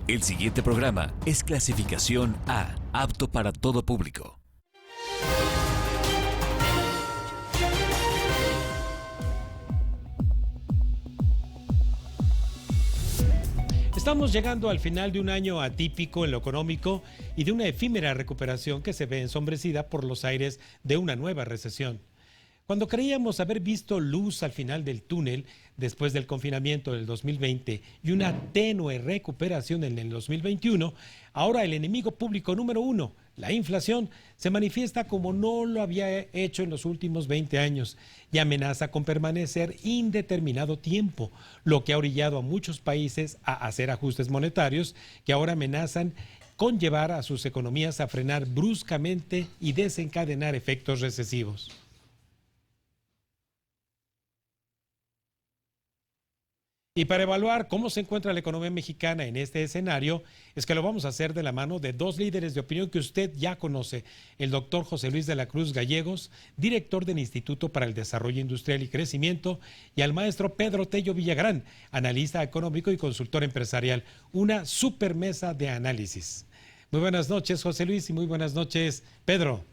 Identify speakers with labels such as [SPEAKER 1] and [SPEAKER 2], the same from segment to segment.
[SPEAKER 1] El siguiente programa es clasificación A, apto para todo público.
[SPEAKER 2] Estamos llegando al final de un año atípico en lo económico y de una efímera recuperación que se ve ensombrecida por los aires de una nueva recesión. Cuando creíamos haber visto luz al final del túnel después del confinamiento del 2020 y una tenue recuperación en el 2021, ahora el enemigo público número uno, la inflación, se manifiesta como no lo había hecho en los últimos 20 años y amenaza con permanecer indeterminado tiempo, lo que ha orillado a muchos países a hacer ajustes monetarios que ahora amenazan con llevar a sus economías a frenar bruscamente y desencadenar efectos recesivos. Y para evaluar cómo se encuentra la economía mexicana en este escenario, es que lo vamos a hacer de la mano de dos líderes de opinión que usted ya conoce, el doctor José Luis de la Cruz Gallegos, director del Instituto para el Desarrollo Industrial y Crecimiento, y al maestro Pedro Tello Villagrán, analista económico y consultor empresarial, una super mesa de análisis. Muy buenas noches, José Luis, y muy buenas noches, Pedro.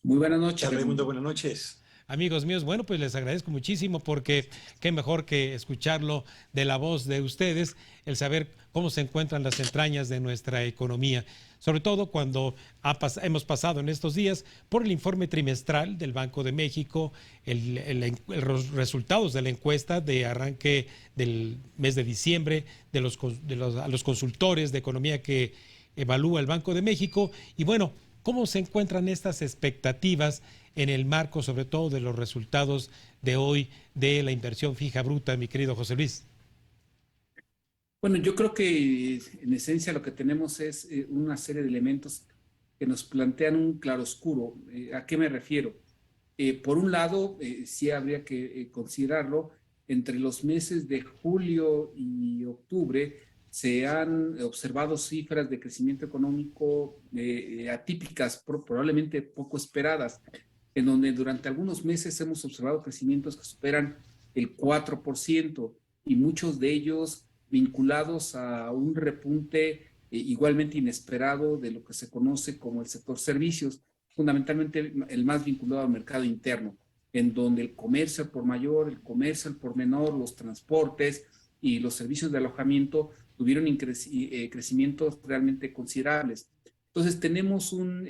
[SPEAKER 3] Muy buenas noches,
[SPEAKER 4] Raimundo, buenas noches.
[SPEAKER 2] Amigos míos, bueno, pues les agradezco muchísimo porque qué mejor que escucharlo de la voz de ustedes, el saber cómo se encuentran las entrañas de nuestra economía, sobre todo cuando hemos pasado en estos días por el informe trimestral del Banco de México, los resultados de la encuesta de arranque del mes de diciembre, a los consultores de economía que evalúa el Banco de México, y bueno, cómo se encuentran estas expectativas en el marco, sobre todo, de los resultados de hoy de la inversión fija bruta, mi querido José Luis.
[SPEAKER 3] Bueno, yo creo que en esencia lo que tenemos es una serie de elementos que nos plantean un claroscuro. ¿A qué me refiero? Por un lado, sí habría que considerarlo, entre los meses de julio y octubre se han observado cifras de crecimiento económico atípicas, probablemente poco esperadas, en donde durante algunos meses hemos observado crecimientos que superan el 4% y muchos de ellos vinculados a un repunte igualmente inesperado de lo que se conoce como el sector servicios, fundamentalmente el más vinculado al mercado interno, en donde el comercio al por mayor, el comercio al por menor, los transportes y los servicios de alojamiento tuvieron crecimientos realmente considerables. Entonces tenemos un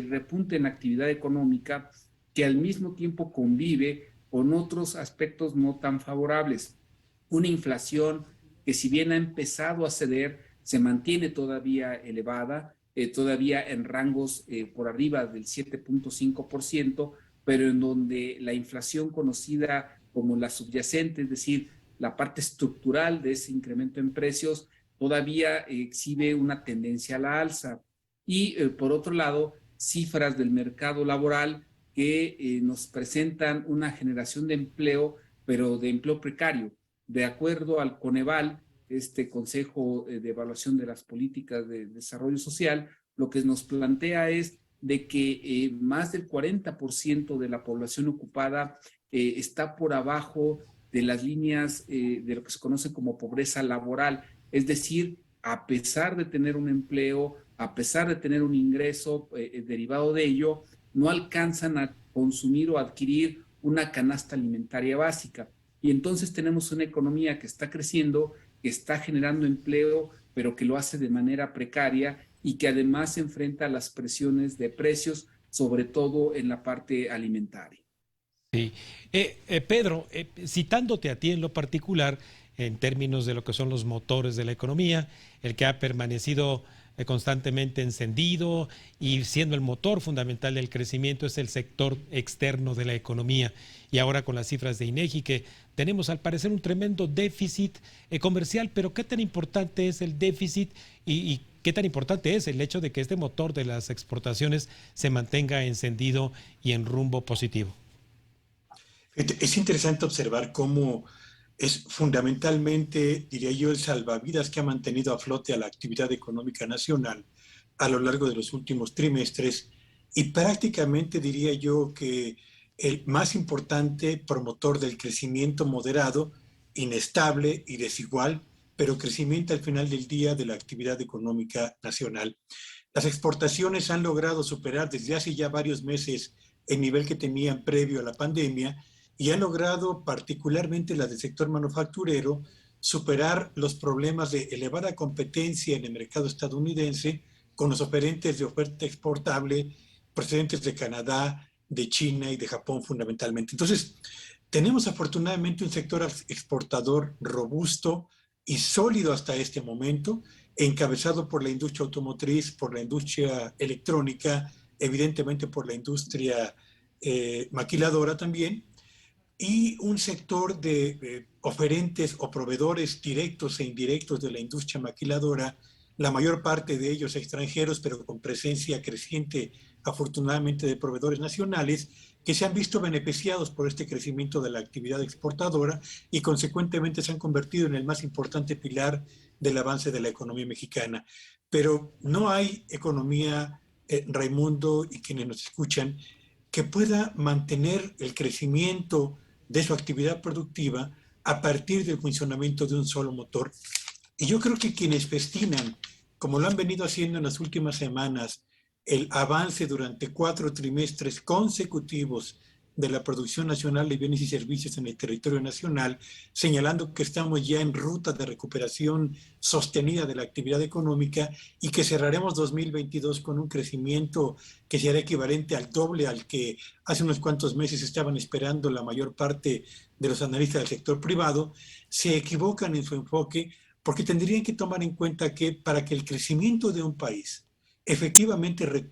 [SPEAKER 3] repunte en la actividad económica que al mismo tiempo convive con otros aspectos no tan favorables. Una inflación que, si bien ha empezado a ceder, se mantiene todavía elevada, todavía en rangos por arriba del 7.5%, pero en donde la inflación conocida como la subyacente, es decir, la parte estructural de ese incremento en precios, todavía exhibe una tendencia a la alza. Y por otro lado, cifras del mercado laboral que nos presentan una generación de empleo, pero de empleo precario. De acuerdo al Coneval, este Consejo de Evaluación de las Políticas de Desarrollo Social, lo que nos plantea es de que más del 40% de la población ocupada está por abajo de las líneas de lo que se conoce como pobreza laboral. Es decir, a pesar de tener un empleo, a pesar de tener un ingreso derivado de ello, no alcanzan a consumir o adquirir una canasta alimentaria básica. Y entonces tenemos una economía que está creciendo, que está generando empleo, pero que lo hace de manera precaria y que además se enfrenta a las presiones de precios, sobre todo en la parte alimentaria.
[SPEAKER 2] Sí. Pedro, citándote a ti en lo particular, en términos de lo que son los motores de la economía, el que ha permanecido constantemente encendido y siendo el motor fundamental del crecimiento es el sector externo de la economía. Y ahora con las cifras de INEGI que tenemos al parecer un tremendo déficit comercial, pero ¿qué tan importante es el déficit y qué tan importante es el hecho de que este motor de las exportaciones se mantenga encendido y en rumbo positivo?
[SPEAKER 4] Es interesante observar cómo es fundamentalmente, diría yo, el salvavidas que ha mantenido a flote a la actividad económica nacional a lo largo de los últimos trimestres y prácticamente diría yo que el más importante promotor del crecimiento moderado, inestable y desigual pero crecimiento al final del día de la actividad económica nacional. Las exportaciones han logrado superar desde hace ya varios meses el nivel que tenían previo a la pandemia y han logrado, particularmente las del sector manufacturero, superar los problemas de elevada competencia en el mercado estadounidense con los oferentes de oferta exportable procedentes de Canadá, de China y de Japón fundamentalmente. Entonces, tenemos afortunadamente un sector exportador robusto y sólido hasta este momento, encabezado por la industria automotriz, por la industria electrónica, evidentemente por la industria maquiladora también, y un sector de oferentes o proveedores directos e indirectos de la industria maquiladora, la mayor parte de ellos extranjeros, pero con presencia creciente, afortunadamente, de proveedores nacionales, que se han visto beneficiados por este crecimiento de la actividad exportadora y consecuentemente se han convertido en el más importante pilar del avance de la economía mexicana. Pero no hay economía, Raimundo y quienes nos escuchan, que pueda mantener el crecimiento de su actividad productiva a partir del funcionamiento de un solo motor. Y yo creo que quienes festinan, como lo han venido haciendo en las últimas semanas, el avance durante 4 trimestres consecutivos de la producción nacional de bienes y servicios en el territorio nacional, señalando que estamos ya en ruta de recuperación sostenida de la actividad económica y que cerraremos 2022 con un crecimiento que será equivalente al doble al que hace unos cuantos meses estaban esperando la mayor parte de los analistas del sector privado, se equivocan en su enfoque porque tendrían que tomar en cuenta que para que el crecimiento de un país efectivamente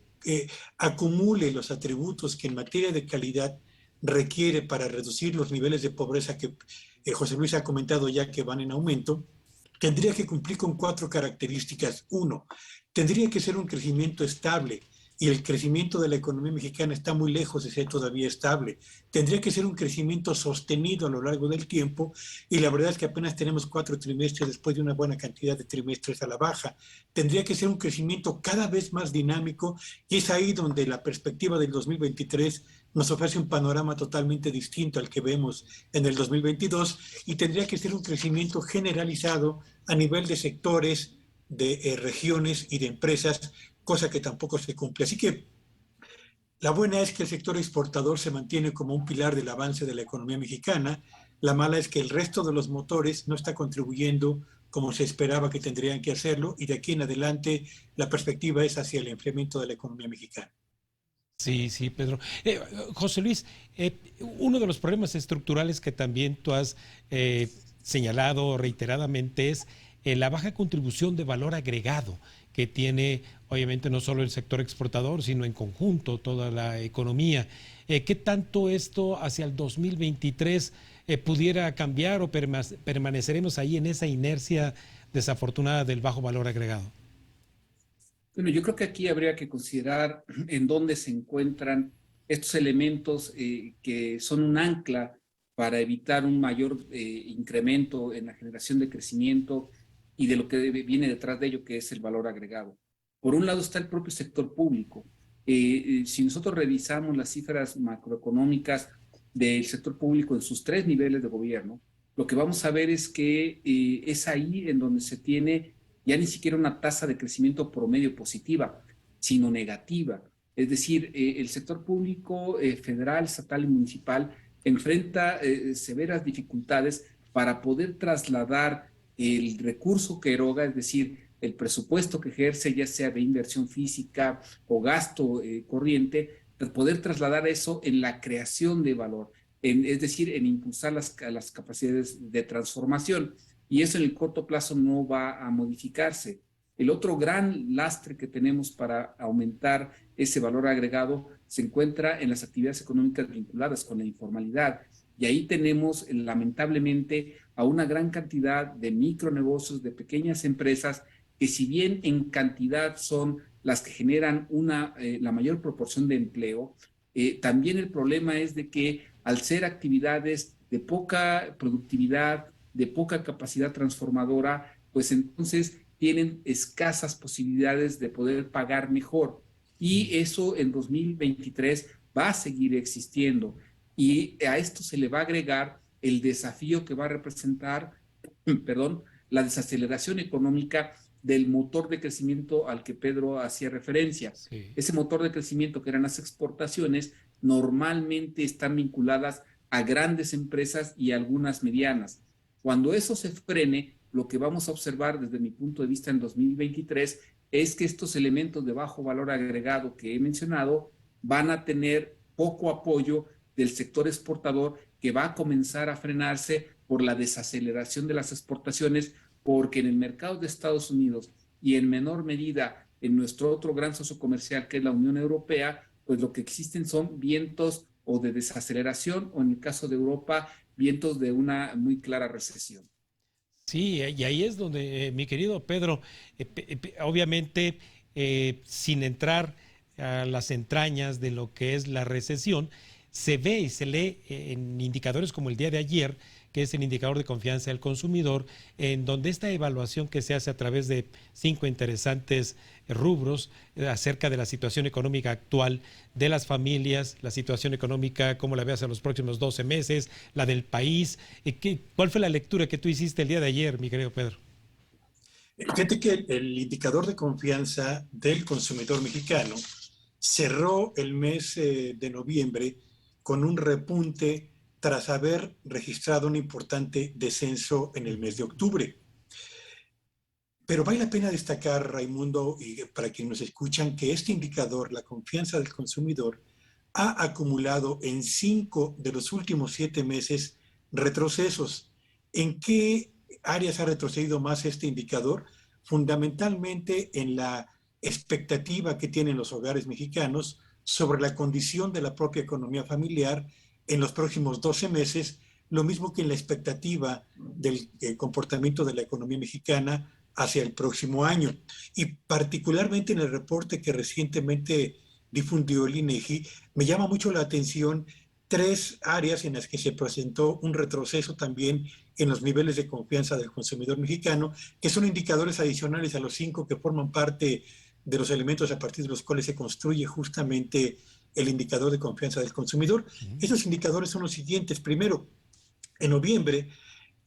[SPEAKER 4] acumule los atributos que en materia de calidad requiere para reducir los niveles de pobreza que José Luis ha comentado ya que van en aumento, tendría que cumplir con 4 características. 1, tendría que ser un crecimiento estable, y el crecimiento de la economía mexicana está muy lejos de ser todavía estable. Tendría que ser un crecimiento sostenido a lo largo del tiempo, y la verdad es que apenas tenemos 4 trimestres después de una buena cantidad de trimestres a la baja. Tendría que ser un crecimiento cada vez más dinámico, y es ahí donde la perspectiva del 2023 nos ofrece un panorama totalmente distinto al que vemos en el 2022, y tendría que ser un crecimiento generalizado a nivel de sectores, de regiones y de empresas, cosa que tampoco se cumple. Así que la buena es que el sector exportador se mantiene como un pilar del avance de la economía mexicana. La mala es que el resto de los motores no está contribuyendo como se esperaba que tendrían que hacerlo, y de aquí en adelante la perspectiva es hacia el enfriamiento de la economía mexicana.
[SPEAKER 2] Sí, sí, Pedro. José Luis, uno de los problemas estructurales que también tú has señalado reiteradamente es la baja contribución de valor agregado que tiene obviamente no solo el sector exportador, sino en conjunto toda la economía. ¿Qué tanto esto hacia el 2023 pudiera cambiar o permaneceremos ahí en esa inercia desafortunada del bajo valor agregado?
[SPEAKER 3] Bueno, yo creo que aquí habría que considerar en dónde se encuentran estos elementos que son un ancla para evitar un mayor incremento en la generación de crecimiento y de lo que viene detrás de ello, que es el valor agregado. Por un lado está el propio sector público. Si nosotros revisamos las cifras macroeconómicas del sector público en sus 3 niveles de gobierno, lo que vamos a ver es que es ahí en donde se tiene ya ni siquiera una tasa de crecimiento promedio positiva, sino negativa. Es decir, el sector público federal, estatal y municipal enfrenta severas dificultades para poder trasladar el recurso que eroga, es decir, el presupuesto que ejerce, ya sea de inversión física o gasto corriente, poder trasladar eso en la creación de valor, es decir, en impulsar las capacidades de transformación. Y eso en el corto plazo no va a modificarse. El otro gran lastre que tenemos para aumentar ese valor agregado se encuentra en las actividades económicas vinculadas con la informalidad. Y ahí tenemos, lamentablemente, a una gran cantidad de micronegocios, de pequeñas empresas, que si bien en cantidad son las que generan la mayor proporción de empleo, también el problema es de que al ser actividades de poca productividad, de poca capacidad transformadora, pues entonces tienen escasas posibilidades de poder pagar mejor. Y eso en 2023 va a seguir existiendo. Y a esto se le va a agregar el desafío que va a representar, la desaceleración económica del motor de crecimiento al que Pedro hacía referencia.
[SPEAKER 2] Sí.
[SPEAKER 3] Ese motor de crecimiento que eran las exportaciones normalmente están vinculadas a grandes empresas y algunas medianas. Cuando eso se frene, lo que vamos a observar desde mi punto de vista en 2023 es que estos elementos de bajo valor agregado que he mencionado van a tener poco apoyo del sector exportador, que va a comenzar a frenarse por la desaceleración de las exportaciones, porque en el mercado de Estados Unidos y en menor medida en nuestro otro gran socio comercial, que es la Unión Europea, pues lo que existen son vientos o de desaceleración, o en el caso de Europa, vientos de una muy clara recesión.
[SPEAKER 2] Sí, y ahí es donde, mi querido Pedro, obviamente, sin entrar a las entrañas de lo que es la recesión, se ve y se lee en indicadores como el día de ayer, que es el indicador de confianza del consumidor, en donde esta evaluación que se hace a través de 5 interesantes rubros acerca de la situación económica actual de las familias, la situación económica, cómo la veas en los próximos 12 meses, la del país. ¿Cuál fue la lectura que tú hiciste el día de ayer, mi querido Pedro?
[SPEAKER 4] Fíjate que el indicador de confianza del consumidor mexicano cerró el mes de noviembre con un repunte tras haber registrado un importante descenso en el mes de octubre. Pero vale la pena destacar, Raimundo, y para quienes nos escuchan, que este indicador, la confianza del consumidor, ha acumulado en 5 de los últimos 7 meses retrocesos. ¿En qué áreas ha retrocedido más este indicador? Fundamentalmente en la expectativa que tienen los hogares mexicanos sobre la condición de la propia economía familiar en los próximos 12 meses, lo mismo que en la expectativa del comportamiento de la economía mexicana hacia el próximo año. Y particularmente en el reporte que recientemente difundió el INEGI, me llama mucho la atención 3 áreas en las que se presentó un retroceso también en los niveles de confianza del consumidor mexicano, que son indicadores adicionales a los 5 que forman parte de los elementos a partir de los cuales se construye justamente el indicador de confianza del consumidor. Esos indicadores son los siguientes. Primero, en noviembre,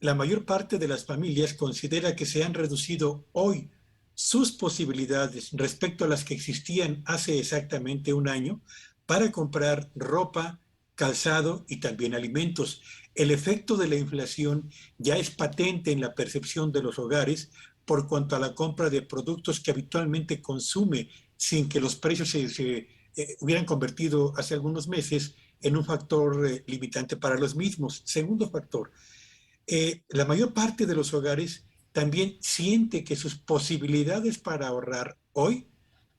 [SPEAKER 4] la mayor parte de las familias considera que se han reducido hoy sus posibilidades respecto a las que existían hace exactamente un año para comprar ropa, calzado y también alimentos. El efecto de la inflación ya es patente en la percepción de los hogares por cuanto a la compra de productos que habitualmente consume sin que los precios se hubieran convertido hace algunos meses en un factor limitante para los mismos. Segundo factor, la mayor parte de los hogares también siente que sus posibilidades para ahorrar hoy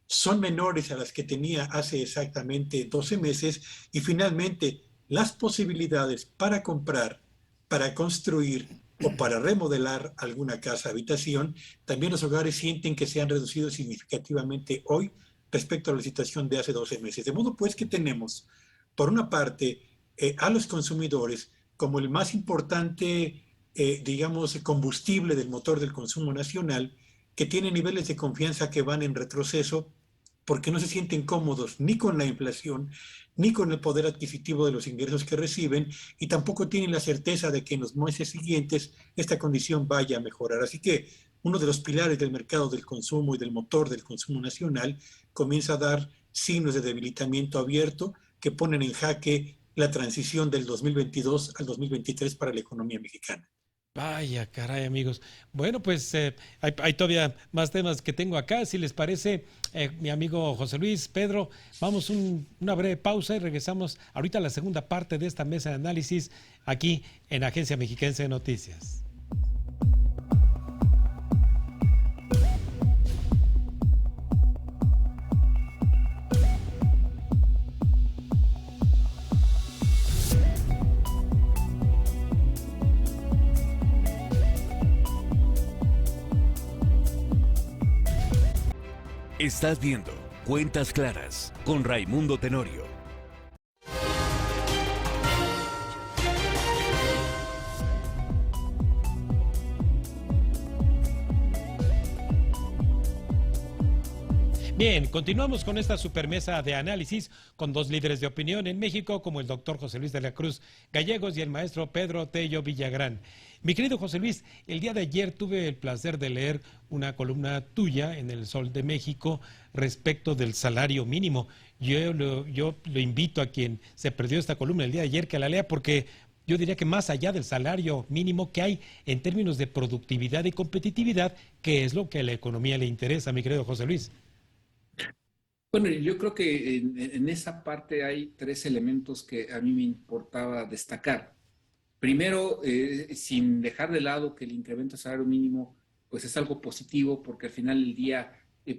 [SPEAKER 4] son menores a las que tenía hace exactamente 12 meses. Y finalmente, las posibilidades para comprar, para construir o para remodelar alguna casa habitación, también los hogares sienten que se han reducido significativamente hoy respecto a la situación de hace 12 meses. De modo pues que tenemos, por una parte, a los consumidores como el más importante, digamos, combustible del motor del consumo nacional, que tiene niveles de confianza que van en retroceso porque no se sienten cómodos ni con la inflación, ni con el poder adquisitivo de los ingresos que reciben, y tampoco tienen la certeza de que en los meses siguientes esta condición vaya a mejorar. Así que uno de los pilares del mercado del consumo y del motor del consumo nacional comienza a dar signos de debilitamiento abierto que ponen en jaque la transición del 2022 al 2023 para la economía mexicana.
[SPEAKER 2] Vaya, caray, amigos. Bueno, pues hay todavía más temas que tengo acá. Si les parece, mi amigo José Luis, Pedro, vamos una breve pausa y regresamos ahorita a la segunda parte de esta mesa de análisis aquí en Agencia Mexiquense de Noticias.
[SPEAKER 1] Estás viendo Cuentas Claras con Raimundo Tenorio.
[SPEAKER 2] Bien, continuamos con esta supermesa de análisis con dos líderes de opinión en México, como el doctor José Luis de la Cruz Gallegos y el maestro Pedro Tello Villagrán. Mi querido José Luis, el día de ayer tuve el placer de leer una columna tuya en El Sol de México respecto del salario mínimo. Yo lo invito a quien se perdió esta columna el día de ayer que la lea, porque yo diría que más allá del salario mínimo que hay en términos de productividad y competitividad, que es lo que a la economía le interesa, mi querido José Luis.
[SPEAKER 3] Bueno, yo creo que en esa parte hay tres elementos que a mí me importaba destacar. Primero, sin dejar de lado que el incremento del salario mínimo pues es algo positivo, porque al final del día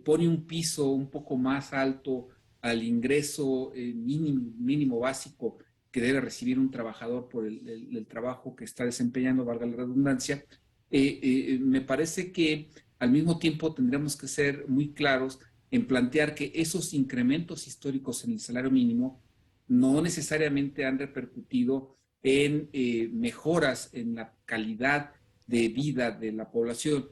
[SPEAKER 3] pone un piso un poco más alto al ingreso mínimo básico que debe recibir un trabajador por el trabajo que está desempeñando, valga la redundancia. Me parece que al mismo tiempo tendremos que ser muy claros en plantear que esos incrementos históricos en el salario mínimo no necesariamente han repercutido en mejoras en la calidad de vida de la población,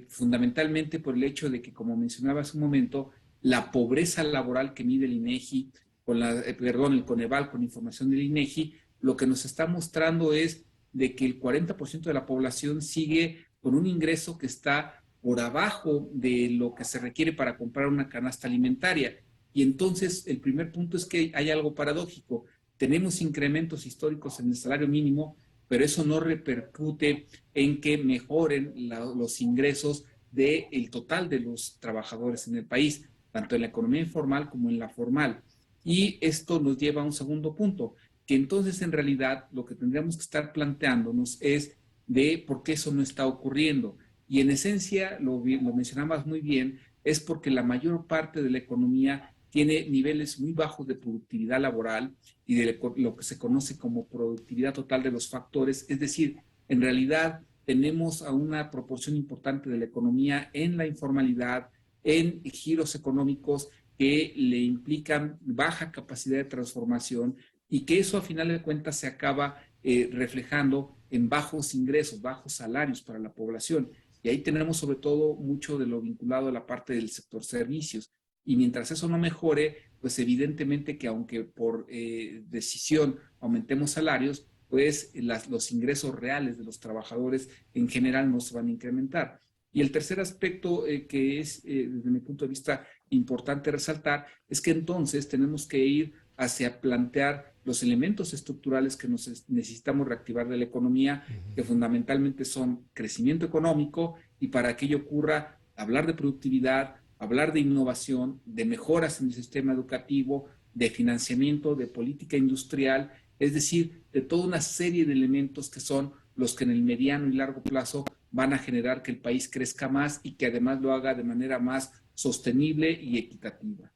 [SPEAKER 3] fundamentalmente por el hecho de que, como mencionaba hace un momento, la pobreza laboral que mide el INEGI, el Coneval, con información del INEGI, lo que nos está mostrando es de que el 40% de la población sigue con un ingreso que está por abajo de lo que se requiere para comprar una canasta alimentaria. Y entonces el primer punto es que hay algo paradójico. Tenemos incrementos históricos en el salario mínimo, pero eso no repercute en que mejoren los ingresos del total de los trabajadores en el país, tanto en la economía informal como en la formal. Y esto nos lleva a un segundo punto, que entonces en realidad lo que tendríamos que estar planteándonos es de por qué eso no está ocurriendo. Y en esencia, lo mencionabas muy bien, es porque la mayor parte de la economía tiene niveles muy bajos de productividad laboral y de lo que se conoce como productividad total de los factores. Es decir, en realidad tenemos a una proporción importante de la economía en la informalidad, en giros económicos que le implican baja capacidad de transformación y que eso a final de cuentas se acaba reflejando en bajos ingresos, bajos salarios para la población. Y ahí tenemos sobre todo mucho de lo vinculado a la parte del sector servicios. Y mientras eso no mejore, pues evidentemente que aunque por decisión aumentemos salarios, pues los ingresos reales de los trabajadores en general no se van a incrementar. Y el tercer aspecto que es, desde mi punto de vista, importante resaltar, es que entonces tenemos que ir hacia plantear los elementos estructurales que necesitamos reactivar de la economía, que fundamentalmente son crecimiento económico, y para que ello ocurra, hablar de productividad, hablar de innovación, de mejoras en el sistema educativo, de financiamiento, de política industrial, es decir, de toda una serie de elementos que son los que en el mediano y largo plazo van a generar que el país crezca más y que además lo haga de manera más sostenible y equitativa.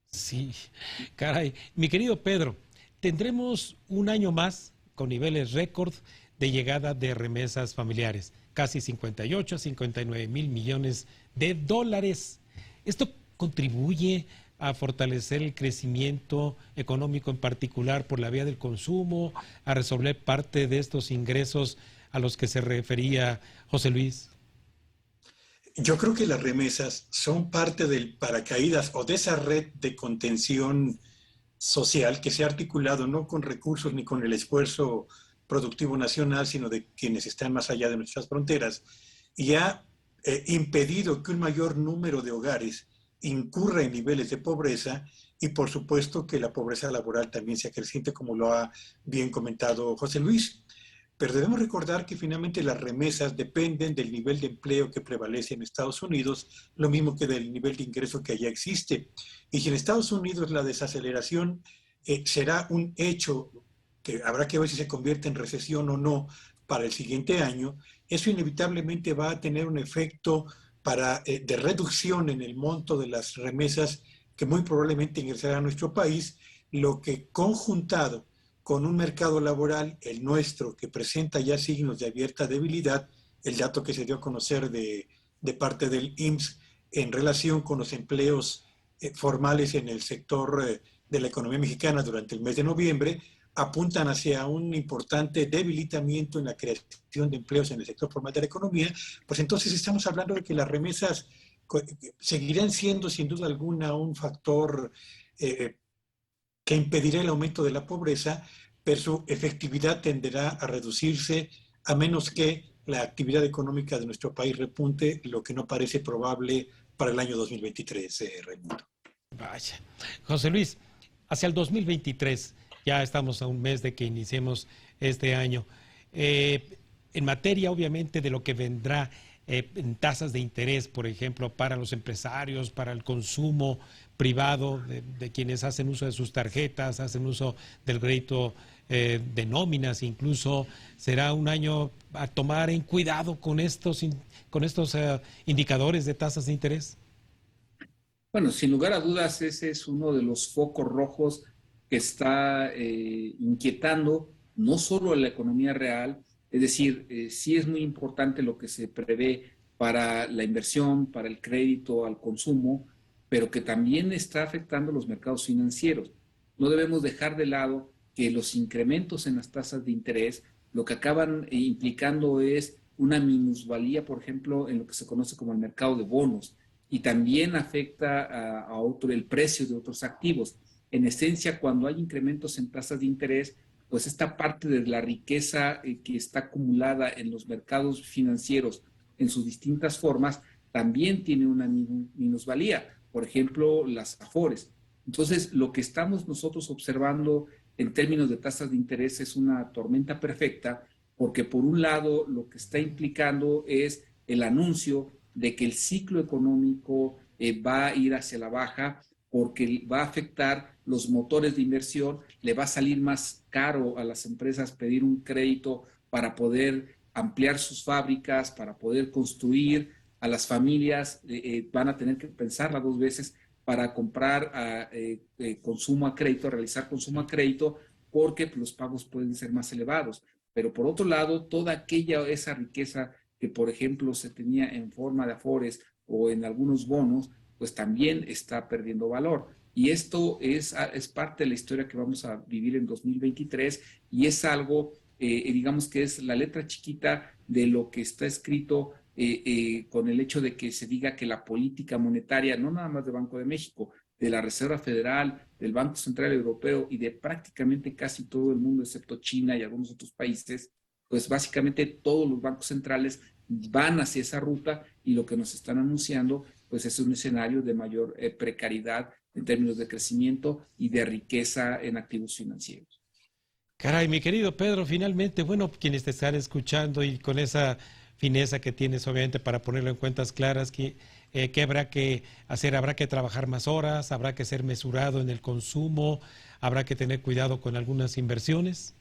[SPEAKER 2] Sí, caray. Mi querido Pedro, tendremos un año más con niveles récord de llegada de remesas familiares, casi 58 a 59 mil millones de dólares. Esto contribuye a fortalecer el crecimiento económico, en particular por la vía del consumo, a resolver parte de estos ingresos a los que se refería José Luis.
[SPEAKER 4] Yo creo que las remesas son parte del paracaídas o de esa red de contención social que se ha articulado no con recursos ni con el esfuerzo productivo nacional, sino de quienes están más allá de nuestras fronteras, y ha impedido que un mayor número de hogares incurra en niveles de pobreza y por supuesto que la pobreza laboral también sea creciente, como lo ha bien comentado José Luis. Pero debemos recordar que finalmente las remesas dependen del nivel de empleo que prevalece en Estados Unidos, lo mismo que del nivel de ingreso que allá existe. Y si en Estados Unidos la desaceleración será un hecho que habrá que ver si se convierte en recesión o no para el siguiente año, eso inevitablemente va a tener un efecto de reducción en el monto de las remesas que muy probablemente ingresará a nuestro país, lo que conjuntado con un mercado laboral, el nuestro, que presenta ya signos de abierta debilidad, el dato que se dio a conocer de parte del IMSS en relación con los empleos formales en el sector de la economía mexicana durante el mes de noviembre, apuntan hacia un importante debilitamiento en la creación de empleos en el sector formal de la economía, pues entonces estamos hablando de que las remesas seguirán siendo sin duda alguna un factor que impedirá el aumento de la pobreza, pero su efectividad tenderá a reducirse a menos que la actividad económica de nuestro país repunte, lo que no parece probable para el año 2023, Raimundo.
[SPEAKER 2] Vaya. José Luis, hacia el 2023, ya estamos a un mes de que iniciemos este año. En materia, obviamente, de lo que vendrá en tasas de interés, por ejemplo, para los empresarios, para el consumo privado de quienes hacen uso de sus tarjetas, hacen uso del crédito de nóminas, incluso será un año a tomar en cuidado con estos indicadores de tasas de interés.
[SPEAKER 3] Bueno, sin lugar a dudas, ese es uno de los focos rojos que está inquietando no solo a la economía real, es decir, sí es muy importante lo que se prevé para la inversión, para el crédito al consumo, pero que también está afectando los mercados financieros. No debemos dejar de lado que los incrementos en las tasas de interés lo que acaban implicando es una minusvalía, por ejemplo, en lo que se conoce como el mercado de bonos, y también afecta el precio de otros activos. En esencia, cuando hay incrementos en tasas de interés, pues esta parte de la riqueza que está acumulada en los mercados financieros en sus distintas formas, también tiene una minusvalía. Por ejemplo, las Afores. Entonces, lo que estamos nosotros observando en términos de tasas de interés es una tormenta perfecta, porque por un lado lo que está implicando es el anuncio de que el ciclo económico va a ir hacia la baja, porque va a afectar los motores de inversión, le va a salir más caro a las empresas pedir un crédito para poder ampliar sus fábricas, para poder construir. A las familias van a tener que pensarla dos veces para comprar consumo a crédito, realizar consumo a crédito, porque los pagos pueden ser más elevados. Pero por otro lado, toda esa riqueza que, por ejemplo, se tenía en forma de afores o en algunos bonos, pues también está perdiendo valor. Y esto es parte de la historia que vamos a vivir en 2023 y es algo, digamos que es la letra chiquita de lo que está escrito con el hecho de que se diga que la política monetaria, no nada más del Banco de México, de la Reserva Federal, del Banco Central Europeo y de prácticamente casi todo el mundo, excepto China y algunos otros países, pues básicamente todos los bancos centrales van hacia esa ruta y lo que nos están anunciando pues es un escenario de mayor precariedad en términos de crecimiento y de riqueza en activos financieros.
[SPEAKER 2] Caray, mi querido Pedro, finalmente, bueno, quienes te están escuchando y con esa fineza que tienes, obviamente, para ponerlo en cuentas claras, ¿qué habrá que hacer? ¿Habrá que trabajar más horas? ¿Habrá que ser mesurado en el consumo? ¿Habrá que tener cuidado con algunas inversiones?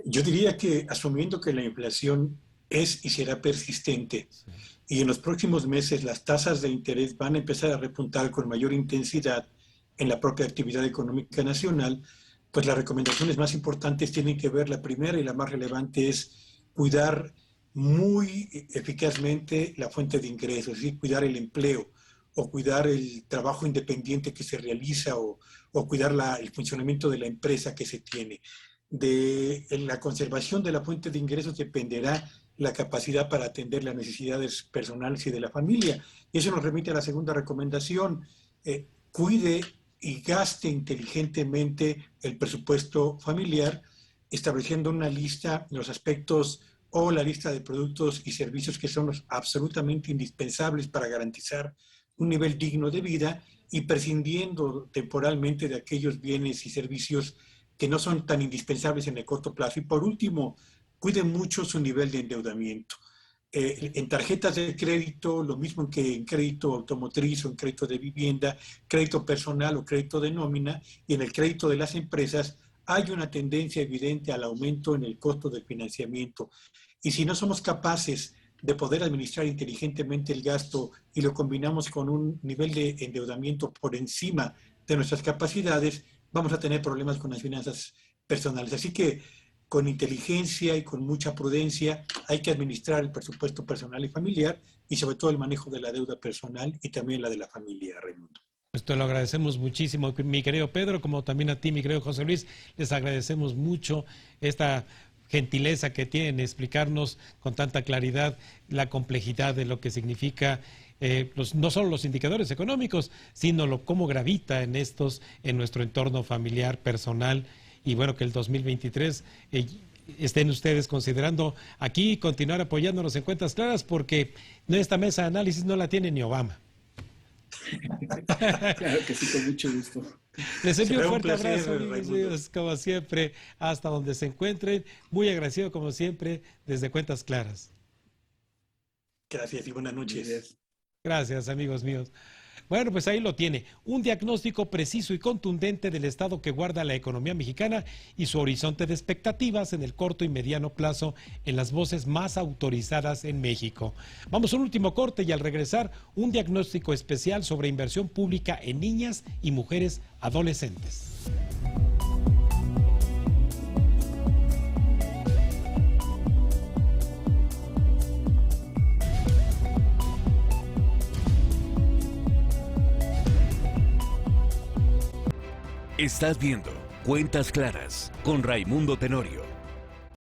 [SPEAKER 4] Yo diría que asumiendo que la inflación es y será persistente, sí, y en los próximos meses las tasas de interés van a empezar a repuntar con mayor intensidad en la propia actividad económica nacional, pues las recomendaciones más importantes tienen que ver, la primera y la más relevante es cuidar muy eficazmente la fuente de ingresos, es decir, cuidar el empleo o cuidar el trabajo independiente que se realiza o cuidar el funcionamiento de la empresa que se tiene. De la conservación de la fuente de ingresos dependerá la capacidad para atender las necesidades personales y de la familia. Y eso nos remite a la segunda recomendación, cuide y gaste inteligentemente el presupuesto familiar, estableciendo una lista de los aspectos o la lista de productos y servicios que son los absolutamente indispensables para garantizar un nivel digno de vida y prescindiendo temporalmente de aquellos bienes y servicios que no son tan indispensables en el corto plazo. Y por último, cuiden mucho su nivel de endeudamiento. En tarjetas de crédito, lo mismo que en crédito automotriz o en crédito de vivienda, crédito personal o crédito de nómina, y en el crédito de las empresas, hay una tendencia evidente al aumento en el costo del financiamiento. Y si no somos capaces de poder administrar inteligentemente el gasto y lo combinamos con un nivel de endeudamiento por encima de nuestras capacidades, vamos a tener problemas con las finanzas personales. Así que con inteligencia y con mucha prudencia hay que administrar el presupuesto personal y familiar y sobre todo el manejo de la deuda personal y también la de la familia, Raimundo.
[SPEAKER 2] Esto lo agradecemos muchísimo, mi querido Pedro, como también a ti, mi querido José Luis. Les agradecemos mucho esta gentileza que tienen en explicarnos con tanta claridad la complejidad de lo que significa no solo los indicadores económicos, sino cómo gravita en nuestro entorno familiar, personal, y bueno, que el 2023 estén ustedes considerando aquí continuar apoyándonos en Cuentas Claras, porque esta mesa de análisis no la tiene ni Obama.
[SPEAKER 3] Claro que sí, con mucho gusto.
[SPEAKER 2] Les envío un fuerte abrazo, amigos míos, como siempre, hasta donde se encuentren. Muy agradecido, como siempre, desde Cuentas Claras.
[SPEAKER 4] Gracias y buenas noches.
[SPEAKER 2] Gracias, amigos míos. Bueno, pues ahí lo tiene, un diagnóstico preciso y contundente del estado que guarda la economía mexicana y su horizonte de expectativas en el corto y mediano plazo en las voces más autorizadas en México. Vamos a un último corte y al regresar, un diagnóstico especial sobre inversión pública en niñas y mujeres adolescentes.
[SPEAKER 1] Estás viendo Cuentas Claras con Raimundo Tenorio.